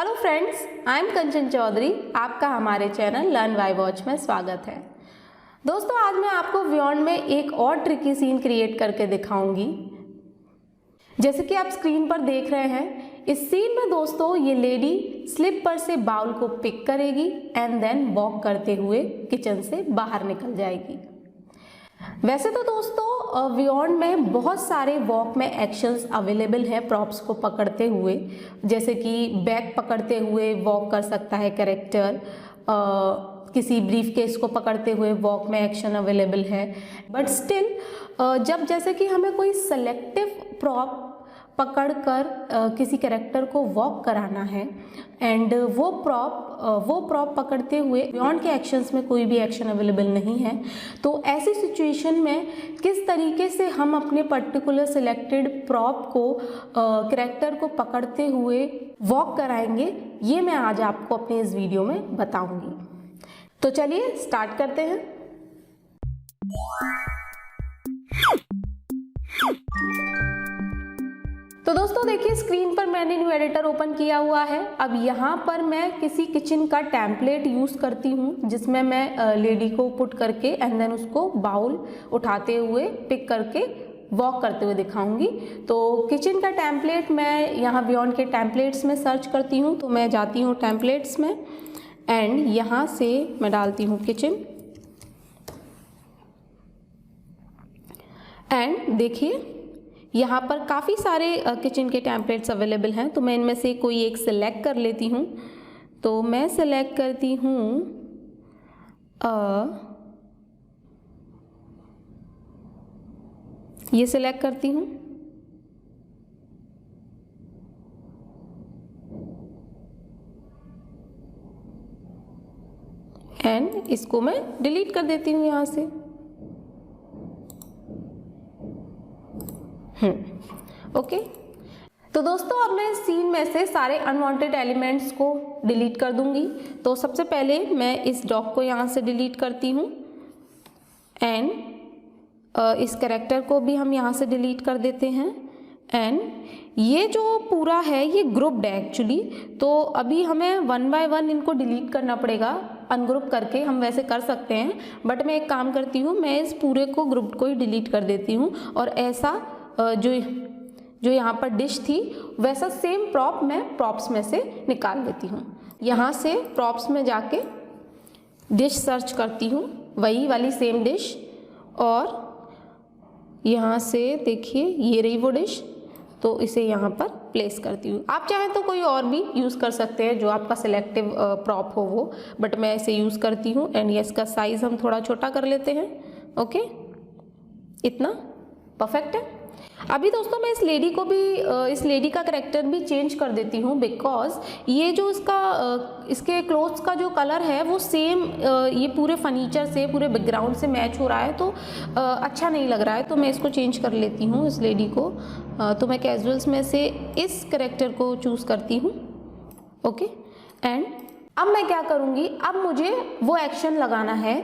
Hello friends, I am कंचन चौधरी। आपका हमारे channel learn by watch में स्वागत है। दोस्तों, आज मैं आपको बियॉन्ड में एक और ट्रिकी सीन क्रिएट करके दिखाऊंगी। जैसे कि आप स्क्रीन पर देख रहे हैं, इस सीन में दोस्तों ये लेडी स्लिप पर से बाउल को पिक करेगी एंड देन वॉक करते हुए किचन से बाहर निकल जाएगी। वैसे तो दोस्तों बियॉन्ड में बहुत सारे वॉक में एक्शंस अवेलेबल हैं प्रॉप्स को पकड़ते हुए, जैसे कि बैग पकड़ते हुए वॉक कर सकता है कैरेक्टर, किसी ब्रीफ केस को पकड़ते हुए वॉक में एक्शन अवेलेबल है। बट स्टिल जब जैसे कि हमें कोई सेलेक्टिव प्रॉप पकड़कर किसी कैरेक्टर को वॉक कराना है एंड वो प्रॉप पकड़ते हुए बियॉन्ड के एक्शंस में कोई भी एक्शन अवेलेबल नहीं है, तो ऐसी सिचुएशन में किस तरीके से हम अपने पर्टिकुलर सिलेक्टेड प्रॉप को कैरेक्टर को पकड़ते हुए वॉक कराएंगे, ये मैं आज आपको अपने इस वीडियो में बताऊंगी। तो चलिए स्टार्ट करते हैं। तो दोस्तों देखिए, स्क्रीन पर मैंने न्यू एडिटर ओपन किया हुआ है। अब यहाँ पर मैं किसी किचन का टेम्पलेट यूज़ करती हूँ, जिसमें मैं लेडी को पुट करके एंड देन उसको बाउल उठाते हुए पिक करके वॉक करते हुए दिखाऊंगी। तो किचन का टेम्पलेट मैं यहाँ बियॉन्ड के टेम्पलेट्स में सर्च करती हूँ, तो मैं जाती हूँ टेम्पलेट्स में एंड यहाँ से मैं डालती हूँ किचन एंड देखिए यहाँ पर काफ़ी सारे किचन के टेम्पलेट्स अवेलेबल हैं, तो मैं इनमें से कोई एक सिलेक्ट कर लेती हूँ। तो मैं सिलेक्ट करती हूँ ये सिलेक्ट करती हूँ एंड इसको मैं डिलीट कर देती हूँ यहाँ से। ओके। तो दोस्तों अब मैं इस सीन में से सारे अनवांटेड एलिमेंट्स को डिलीट कर दूंगी। तो सबसे पहले मैं इस डॉग को यहाँ से डिलीट करती हूँ एंड इस कैरेक्टर को भी हम यहाँ से डिलीट कर देते हैं एंड ये जो पूरा है ये ग्रुप्ड है एक्चुअली, तो अभी हमें वन बाय वन इनको डिलीट करना पड़ेगा। अनग्रुप करके हम वैसे कर सकते हैं, बट मैं एक काम करती हूँ, मैं इस पूरे को ग्रुप को ही डिलीट कर देती हूँ और ऐसा जो यहाँ पर डिश थी वैसा सेम प्रॉप मैं प्रॉप्स में से निकाल लेती हूँ। यहाँ से प्रॉप्स में जाके डिश सर्च करती हूँ, वही वाली सेम डिश, और यहाँ से देखिए ये रही वो डिश, तो इसे यहाँ पर प्लेस करती हूँ। आप चाहें तो कोई और भी यूज़ कर सकते हैं जो आपका सिलेक्टिव प्रॉप हो वो, बट मैं इसे यूज़ करती हूँ एंड ये इसका साइज़ हम थोड़ा छोटा कर लेते हैं। ओके, इतना परफेक्ट है। अभी दोस्तों मैं इस लेडी का करेक्टर भी चेंज कर देती हूँ, बिकॉज ये जो इसके क्लोथ्स का जो कलर है वो सेम ये पूरे फर्नीचर से, पूरे बैकग्राउंड से मैच हो रहा है, तो अच्छा नहीं लग रहा है, तो मैं इसको चेंज कर लेती हूँ इस लेडी को। तो मैं कैजुअल्स में से इस करेक्टर को चूज़ करती हूँ। ओके, एंड अब मैं क्या करूँगी, अब मुझे वो एक्शन लगाना है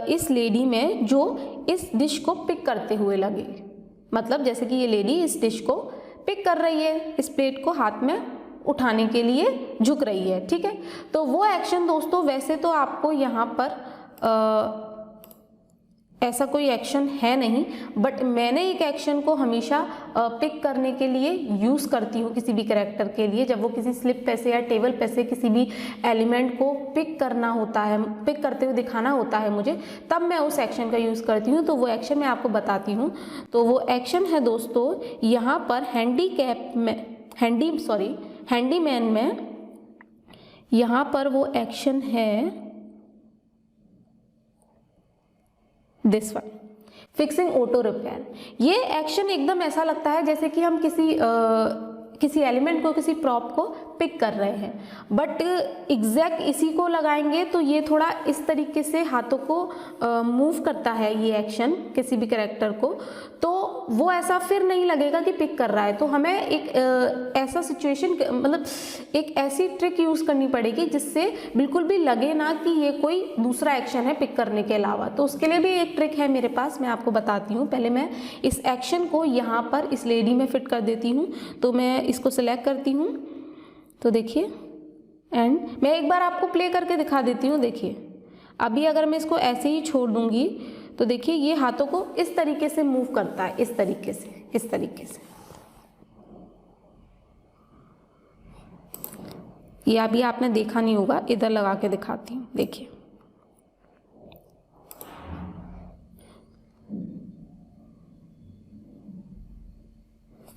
इस लेडी में जो इस डिश को पिक करते हुए लगे। मतलब जैसे कि ये लेडी इस डिश को पिक कर रही है, इस प्लेट को हाथ में उठाने के लिए झुक रही है, ठीक है। तो वो एक्शन दोस्तों, वैसे तो आपको यहाँ पर ऐसा कोई एक्शन है नहीं, बट मैंने एक एक्शन को हमेशा पिक करने के लिए यूज़ करती हूँ किसी भी कैरेक्टर के लिए। जब वो किसी स्लिप पे से या टेबल पे से किसी भी एलिमेंट को पिक करना होता है, पिक करते हुए दिखाना होता है मुझे, तब मैं उस एक्शन का यूज़ करती हूँ। तो वो एक्शन मैं आपको बताती हूँ। तो वो एक्शन है दोस्तों यहाँ पर हैंडीमैन में यहाँ पर वो एक्शन है this one, fixing auto repair. ये एक्शन एकदम ऐसा लगता है जैसे कि हम किसी एलिमेंट को, किसी प्रॉप को पिक कर रहे हैं, बट एग्जैक्ट इसी को लगाएंगे तो ये थोड़ा इस तरीके से हाथों को मूव करता है ये एक्शन किसी भी कैरेक्टर को, तो वो ऐसा फिर नहीं लगेगा कि पिक कर रहा है। तो हमें एक ऐसा सिचुएशन, मतलब एक ऐसी ट्रिक यूज़ करनी पड़ेगी जिससे बिल्कुल भी लगे ना कि ये कोई दूसरा एक्शन है पिक करने के अलावा। तो उसके लिए भी एक ट्रिक है मेरे पास, मैं आपको बताती हूँ। पहले मैं इस एक्शन को यहाँ पर इस लेडी में फिट कर देती हूँ। तो मैं इसको सिलेक्ट करती हूँ, तो देखिए एंड मैं एक बार आपको प्ले करके दिखा देती हूँ। देखिए अभी अगर मैं इसको ऐसे ही छोड़ दूंगी तो देखिए ये हाथों को इस तरीके से मूव करता है, इस तरीके से। ये अभी आपने देखा नहीं होगा, इधर लगा के दिखाती हूँ। देखिए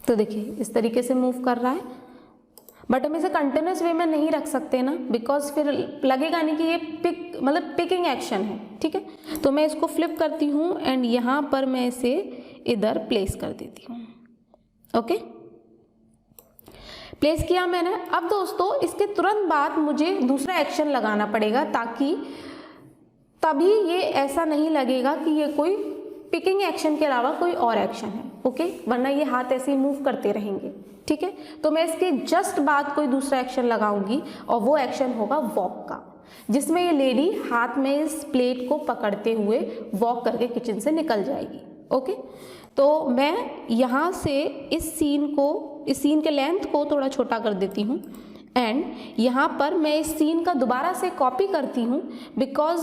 तो देखिए इस तरीके से मूव कर रहा है, बट हम इसे कंटिन्यूस वे में नहीं रख सकते ना, बिकॉज फिर लगेगा नहीं कि ये पिकिंग एक्शन है। ठीक है, तो मैं इसको फ्लिप करती हूँ एंड यहाँ पर मैं इसे इधर प्लेस कर देती हूँ। ओके, प्लेस किया मैंने। अब दोस्तों इसके तुरंत बाद मुझे दूसरा एक्शन लगाना पड़ेगा, ताकि तभी ये ऐसा नहीं लगेगा कि ये कोई पिकिंग एक्शन के अलावा कोई और एक्शन है। ओके, वरना ये हाथ ऐसे ही मूव करते रहेंगे। ठीक है, तो मैं इसके जस्ट बाद कोई दूसरा एक्शन लगाऊंगी और वो एक्शन होगा वॉक का, जिसमें ये लेडी हाथ में इस प्लेट को पकड़ते हुए वॉक करके किचन से निकल जाएगी। ओके, तो मैं यहाँ से इस सीन के लेंथ को थोड़ा छोटा कर देती हूँ एंड यहाँ पर मैं इस सीन का दोबारा से कॉपी करती हूँ, बिकॉज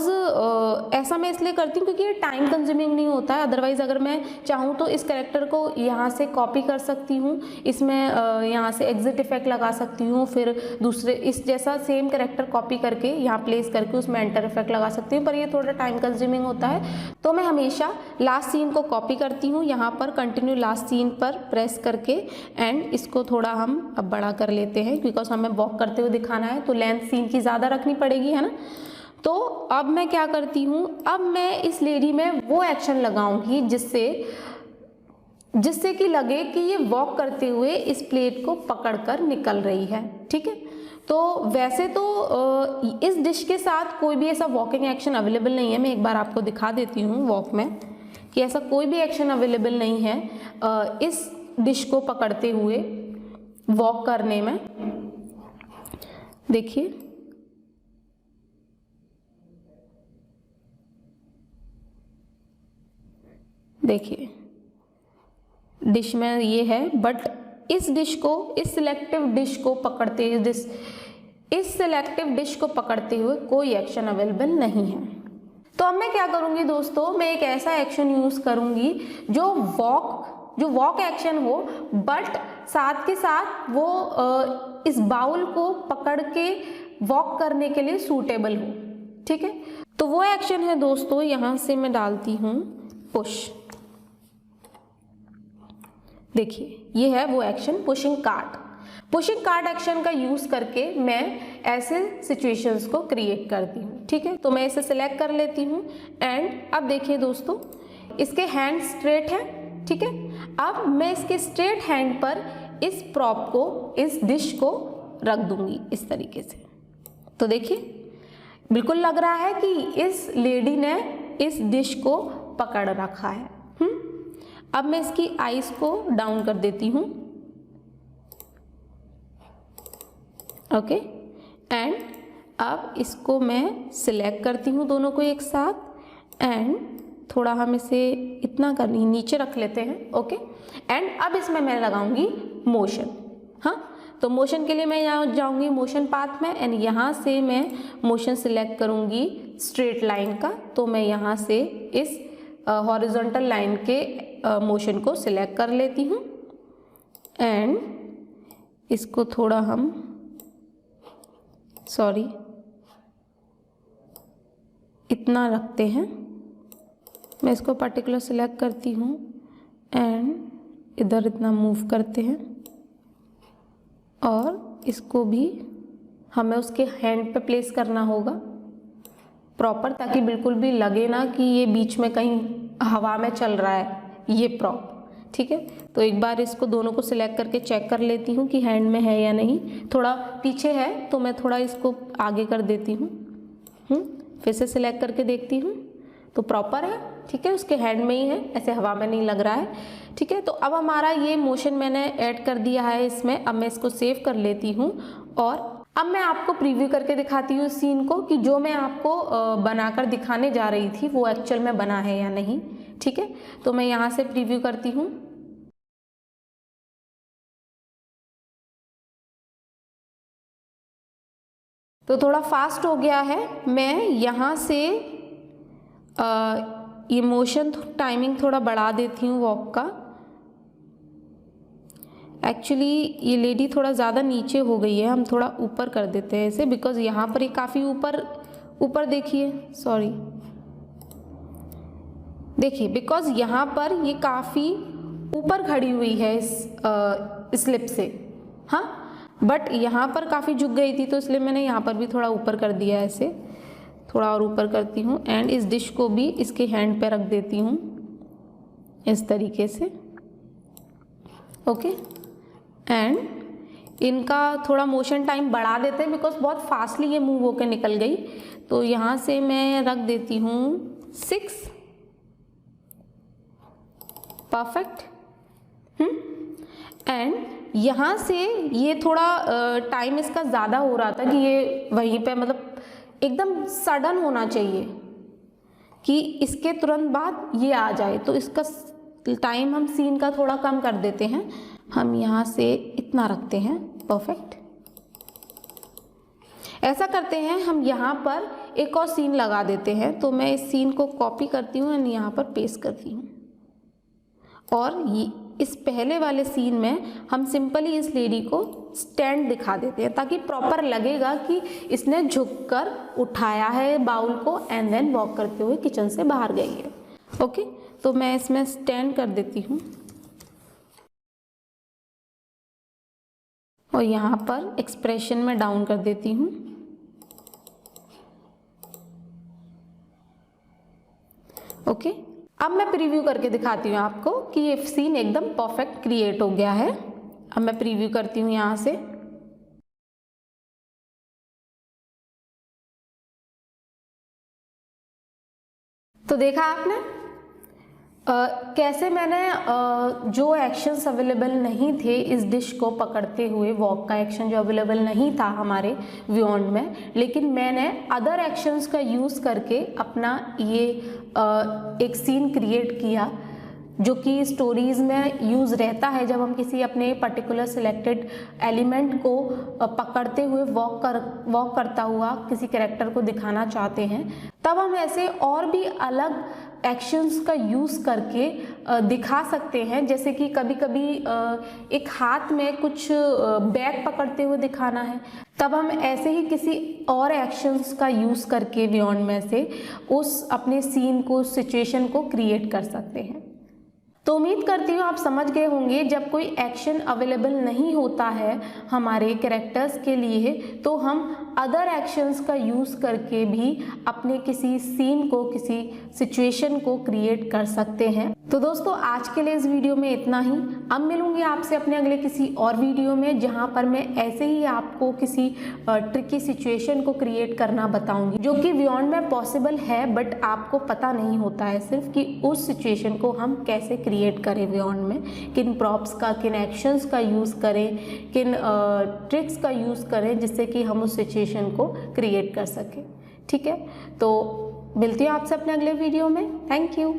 ऐसा मैं इसलिए करती हूँ क्योंकि ये टाइम कंज्यूमिंग नहीं होता है। अदरवाइज़ अगर मैं चाहूँ तो इस कैरेक्टर को यहाँ से कॉपी कर सकती हूँ, इसमें यहाँ से एग्जिट इफेक्ट लगा सकती हूँ, फिर दूसरे इस जैसा सेम कैरेक्टर कॉपी करके यहाँ प्लेस करके उसमें एंटर इफेक्ट लगा सकती हूँ, पर ये थोड़ा टाइम कंज्यूमिंग होता है। तो मैं हमेशा लास्ट सीन को कॉपी करती हूँ, यहाँ पर कंटिन्यू लास्ट सीन पर प्रेस करके एंड इसको थोड़ा हम अब बड़ा कर लेते हैं, बिकॉज हमें वॉक करते हुए दिखाना है तो लेंथ सीन की ज़्यादा रखनी पड़ेगी, है ना। तो अब मैं क्या करती हूँ, अब मैं इस लेडी में वो एक्शन लगाऊंगी जिससे कि लगे कि ये वॉक करते हुए इस प्लेट को पकड़कर निकल रही है। ठीक है, तो वैसे तो इस डिश के साथ कोई भी ऐसा वॉकिंग एक्शन अवेलेबल नहीं है। मैं एक बार आपको दिखा देती हूँ वॉक में कि ऐसा कोई भी एक्शन अवेलेबल नहीं है इस डिश को पकड़ते हुए वॉक करने में। देखिए डिश में ये है, बट इस सिलेक्टिव डिश को पकड़ते हुए कोई एक्शन अवेलेबल नहीं है। तो अब मैं क्या करूंगी दोस्तों, मैं एक ऐसा एक्शन यूज करूंगी जो वॉक एक्शन हो, बट साथ के साथ वो इस बाउल को पकड़ के वॉक करने के लिए सूटेबल हो। ठीक है, तो वो एक्शन है दोस्तों, यहां से मैं डालती हूं पुश। देखिए ये है वो एक्शन, पुशिंग कार्ट एक्शन का यूज करके मैं ऐसे सिचुएशंस को क्रिएट करती हूँ। ठीक है, तो मैं इसे सिलेक्ट कर लेती हूँ एंड अब देखिए दोस्तों इसके हैंड स्ट्रेट है। ठीक है, अब मैं इसके स्ट्रेट हैंड पर इस प्रॉप को, इस डिश को रख दूंगी इस तरीके से। तो देखिए बिल्कुल लग रहा है कि इस लेडी ने इस डिश को पकड़ रखा है। अब मैं इसकी आईज को डाउन कर देती हूँ। ओके, एंड अब इसको मैं सिलेक्ट करती हूँ दोनों को एक साथ एंड थोड़ा हम इसे इतना कर नीचे रख लेते हैं। ओके, एंड अब इसमें मैं लगाऊंगी मोशन। हाँ, तो मोशन के लिए मैं यहाँ जाऊंगी मोशन पाथ में एंड यहाँ से मैं मोशन सिलेक्ट करूंगी स्ट्रेट लाइन का। तो मैं यहाँ से इस हॉरिजॉन्टल लाइन के मोशन को सिलेक्ट कर लेती हूँ एंड इसको थोड़ा हम इतना रखते हैं। मैं इसको पर्टिकुलर सिलेक्ट करती हूँ एंड इधर इतना मूव करते हैं और इसको भी हमें उसके हैंड पे प्लेस करना होगा प्रॉपर, ताकि बिल्कुल भी लगे ना कि ये बीच में कहीं हवा में चल रहा है ये प्रॉप। ठीक है, तो एक बार इसको दोनों को सिलेक्ट करके चेक कर लेती हूँ कि हैंड में है या नहीं। थोड़ा पीछे है तो मैं थोड़ा इसको आगे कर देती हूँ। फिर से सिलेक्ट करके देखती हूँ तो प्रॉपर है। ठीक है, उसके हैंड में ही है, ऐसे हवा में नहीं लग रहा है। ठीक है, तो अब हमारा ये मोशन मैंने ऐड कर दिया है इसमें। अब मैं इसको सेव कर लेती हूँ और अब मैं आपको प्रीव्यू करके दिखाती हूँ इस सीन को कि जो मैं आपको बनाकर दिखाने जा रही थी वो एक्चुअल में बना है या नहीं। ठीक है, तो मैं यहाँ से प्रीव्यू करती हूँ। तो थोड़ा फास्ट हो गया है, मैं यहाँ से ये मोशन टाइमिंग थोड़ा बढ़ा देती हूँ वॉक का। एक्चुअली ये लेडी थोड़ा ज़्यादा नीचे हो गई है, हम थोड़ा ऊपर कर देते हैं इसे, बिकॉज़ यहाँ पर ये काफ़ी ऊपर देखिए, सॉरी देखिए, बिकॉज़ यहाँ पर ये काफ़ी ऊपर खड़ी हुई है इस लिप से, हाँ, बट यहाँ पर काफ़ी झुक गई थी, तो इसलिए मैंने यहाँ पर भी थोड़ा ऊपर कर दिया है इसे, थोड़ा और ऊपर करती हूँ। एंड इस डिश को भी इसके हैंड पे रख देती हूँ इस तरीके से, ओके। एंड इनका थोड़ा मोशन टाइम बढ़ा देते हैं, बिकॉज बहुत फास्टली ये मूव होकर निकल गई। तो यहाँ से मैं रख देती हूँ 6, परफेक्ट। एंड यहाँ से ये थोड़ा टाइम इसका ज़्यादा हो रहा था कि ये वहीं पे मतलब एकदम सडन होना चाहिए कि इसके तुरंत बाद ये आ जाए, तो इसका टाइम हम सीन का थोड़ा कम कर देते हैं, हम यहाँ से इतना रखते हैं, परफेक्ट। ऐसा करते हैं, हम यहाँ पर एक और सीन लगा देते हैं। तो मैं इस सीन को कॉपी करती हूँ एंड यहाँ पर पेस्ट करती हूँ, और ये इस पहले वाले सीन में हम सिंपली इस लेडी को स्टैंड दिखा देते हैं, ताकि प्रॉपर लगेगा कि इसने झुककर उठाया है बाउल को एंड देन वॉक करते हुए किचन से बाहर गई है, ओके। तो मैं इसमें स्टैंड कर देती हूँ और यहाँ पर एक्सप्रेशन में डाउन कर देती हूँ, ओके। अब मैं प्रीव्यू करके दिखाती हूँ आपको कि ये सीन एकदम परफेक्ट क्रिएट हो गया है। अब मैं प्रीव्यू करती हूँ यहाँ से, तो देखा आपने कैसे मैंने जो एक्शंस अवेलेबल नहीं थे इस डिश को पकड़ते हुए, वॉक का एक्शन जो अवेलेबल नहीं था हमारे बियॉन्ड में, लेकिन मैंने अदर एक्शंस का यूज़ करके अपना ये एक सीन क्रिएट किया, जो कि स्टोरीज़ में यूज़ रहता है जब हम किसी अपने पर्टिकुलर सिलेक्टेड एलिमेंट को पकड़ते हुए वॉक करता हुआ किसी कैरेक्टर को दिखाना चाहते हैं, तब हम ऐसे और भी अलग एक्शंस का यूज़ करके दिखा सकते हैं। जैसे कि कभी कभी एक हाथ में कुछ बैग पकड़ते हुए दिखाना है, तब हम ऐसे ही किसी और एक्शंस का यूज़ करके बियॉन्ड में से उस अपने सीन को, सिचुएशन को क्रिएट कर सकते हैं। तो उम्मीद करती हूँ आप समझ गए होंगे, जब कोई एक्शन अवेलेबल नहीं होता है हमारे कैरेक्टर्स के लिए, तो हम अदर एक्शंस का यूज़ करके भी अपने किसी सीन को, किसी सिचुएशन को क्रिएट कर सकते हैं। तो दोस्तों आज के लिए इस वीडियो में इतना ही। अब मिलूंगी आपसे अपने अगले किसी और वीडियो में, जहां पर मैं ऐसे ही आपको किसी ट्रिकी सिचुएशन को क्रिएट करना बताऊंगी, जो कि बियॉन्ड में पॉसिबल है बट आपको पता नहीं होता है सिर्फ कि उस सिचुएशन को हम कैसे क्रिएट करें बियॉन्ड में, किन प्रॉप्स का, किन एक्शंस का यूज़ करें, किन ट्रिक्स का यूज़ करें, जिससे कि हम उस सिचुएशन को क्रिएट कर सकें। ठीक है, तो मिलती हूँ आपसे अपने अगले वीडियो में। Thank you.